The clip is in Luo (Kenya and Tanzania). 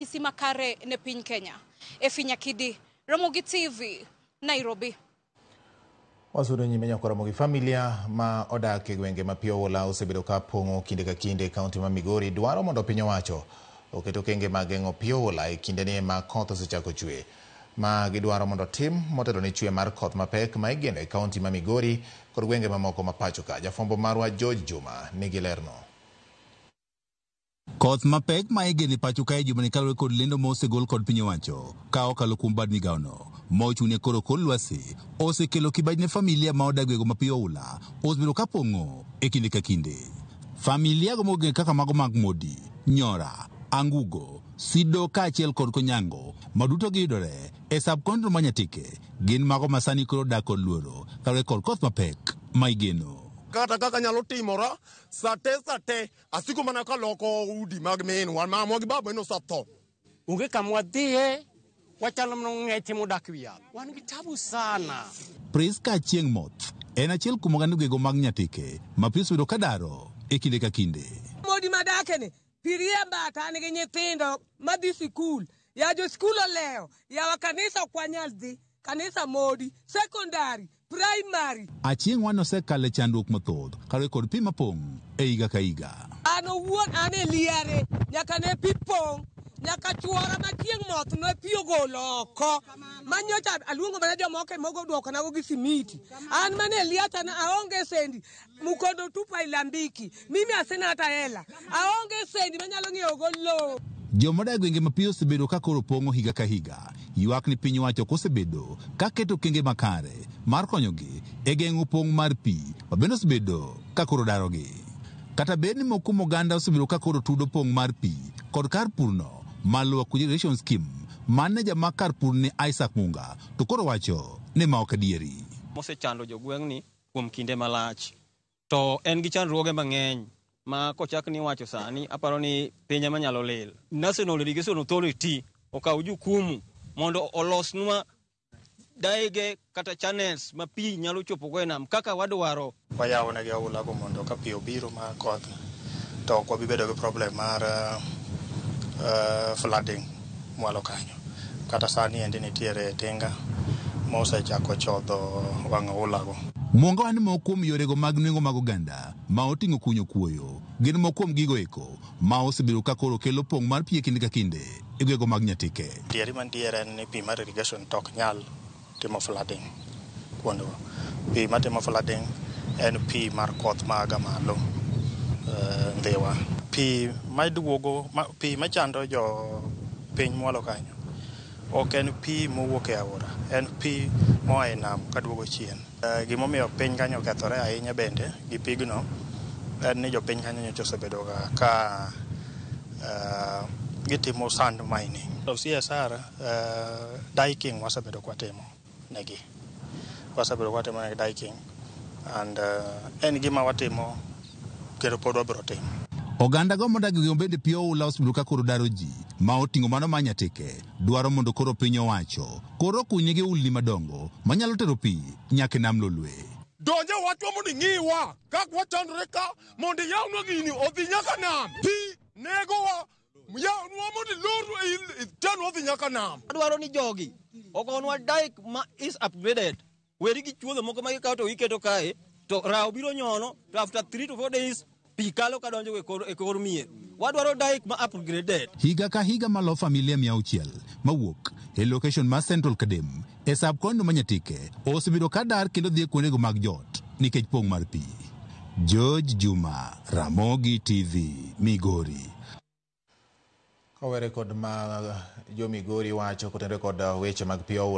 isi makare ne piny Kenya. Efinya Kidi, Ramogi TV, Nairobi. Wasudo nyime nyakoromogi familia ma odak e gwenge ma Pio Oula osebedo ka pongo kinde ka kinde kaunti ma Migori dwaro mondo piny owacho oketo kenge ma geng'o Pio Oula e kindeni ma koth osechako chwe. Ma gidwaro mondo tim motelo ne chwe mar koth mapek ma igeno e kaunti ma Migori kod gwenge mamoko ma pacho ka. Jafwambo marwa George Juma nigi lerno. Koth mapek ma igeno e pacho ka juma ni kalore kod lendo mosegol kod piny owacho ka okalo kuom bad migaono mochune koro kod lwasi osekelo kibaj ne familia ma odak gwenge ma Pio Oula osebedo ka pong'o e kinde ka kinde. Familia go mogeng kaka mago mag Modi, Nyora, Angugo, Sido kaachiel kod Konyango maduto giyudore e subkontinent ma Nyatike gin mago masani koro dak kod luoro kalore kod koth mapek ma igeno. Kata kaka nyalo timora sate asiko mana ka loko udi mag min wan ma mogi babo eno satho unge kamwa dhie wachalo mno ng'eche modak wiya wan gi tabu sana. Priska Chieng Moth en achiel kuom oganda gwego mag Nyatike ma pio osebedo ka daro e kinde ka kinde. Modi madake ni pirie mbata nigi nyithindo madhi sikul ya jo sikul oleo ya wa kanisa kwanyal dhi kanisa Modi secondary primary. Achieng wano osekale chandruok mathoth kalore kod pi mapong' e higa ka higa. Ano wuon ane liare nyaka ne pi pong' nyaka chuora ma Chieng Moth ne pi ogolo oko manyocha aluongo mana jomoko mogo duoko nago gi simiti an mane liata na aonge sendi mukondo tupa ilambiki mimi asena hata hela aonge sendi manyalo ng'iewo go lo. Jomodak gwenge ma Pio osebedo ka koro pong'o higa ka higa ywak ni piny owacho kosebedo ka keto kenge makare mar konyogi e geng'o pong' mar pi ma bende osebedo ka koro darogi. Kata bed ni moko kuom oganda osebedo ka koro tudo pong' mar pi kod kar purno maluwa irrigation scheme maneja ma kar pur ni Isaac Munga to koro wacho ni ma ok adieri. Mosechando jogweng'ni kuom kinde malach to en gi chandruoge mang'eny ma kochak ni wacho sani aparo ni piny manyalo lil. National Irrigation Authority okaw jukumu mondo olosnwa daige kata channels ma pi nyalo chopo go e nam kaka wadwaro. Wayawo ne Oula go mondo ka pi obiro ma koth to ok wabi bedo gi problem mar flooding mwalo kanyo. Kata sani endi nitiere tinga mosechako chodho wang' Oula go. Mwongo wan moko kuom yorego mag nweng'o mag oganda ma oting'o kunyo kuoyo gin moko kuom gigo eko ma osebedo ka koro kelo pong' mar pi e kinde ka kinde e gwego mag Nyatike. Tieri mantiere en ni pi mar irrigation tok nyal timo flooding kuondego. Pi matimo flooding en pi mar koth maaga malo Ndhiwa. Pi maduogo pi machando jo piny mwalo kanyo ok en pi mowuok e aora, en pi moa e nam kaduogo chien. Gimomiyo piny kanyo okethore ahinya bende gi pigno en ni jopiny kanyo nyocha osebedo ka gitimo sand mining. CSR diking wasebedo kwatimo negi. Wasebedo kwatimo negi diking and en gima watimo kendo pod wabiro timo. Oganda go modak gwenge bende Pio Oula osebedo ka koro daro ji ma oting'o mano ma Nyatike dwaro mondo koro piny owacho koro kunyegi ulni madongo manyalo tero pi nyaka nam Lolwe. donje watwa mondo ng'iwa kak wachandore ka mondo yawnwa gini odhi nyaka nam pi negowa yawnwa mondo lor tenwa odhi nyaka nam. Adwaro ni jogi ogonwa dike ma is upgraded weri gi chuodho moko ma gikawo to giketo kae to rawo biro nyono to after 3 to 4 days pi kalo ka donjo e kor mier. Wadwaro dike ma upgraded. Higa ka higa malo familia 600 mawuok e location ma Central Kadem e subkontinent ma Nyatike osebedo ka dar kendo dhi kuondego mag jot nikech pong' mar pi. George Juma, Ramogi TV, Migori. Kawere kod ma jo Migori wacho kotenore kod weche mag Pio Oula.